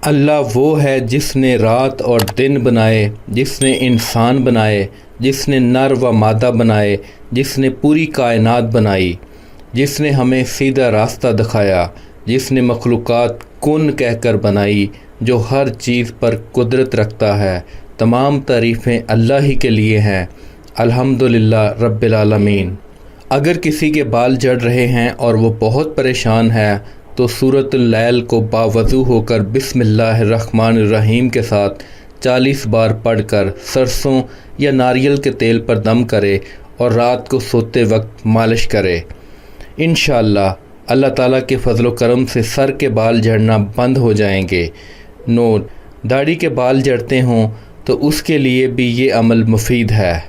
اللہ وہ ہے جس نے رات اور دن بنائے، جس نے انسان بنائے، جس نے نر و مادہ بنائے، جس نے پوری کائنات بنائی، جس نے ہمیں سیدھا راستہ دکھایا، جس نے مخلوقات کن کہہ کر بنائی، جو ہر چیز پر قدرت رکھتا ہے۔ تمام تعریفیں اللہ ہی کے لیے ہیں۔ الحمدللہ رب العالمین۔ اگر کسی کے بال جڑ رہے ہیں اور وہ بہت پریشان ہے تو سورۃ اللیل کو باوضو ہو کر بسم اللہ الرحمن الرحیم کے ساتھ 40 بار پڑھ کر سرسوں یا ناریل کے تیل پر دم کرے اور رات کو سوتے وقت مالش کرے۔ انشاءاللہ اللہ تعالیٰ کے فضل و کرم سے سر کے بال جھڑنا بند ہو جائیں گے۔ نوٹ: داڑھی کے بال جڑتے ہوں تو اس کے لیے بھی یہ عمل مفید ہے۔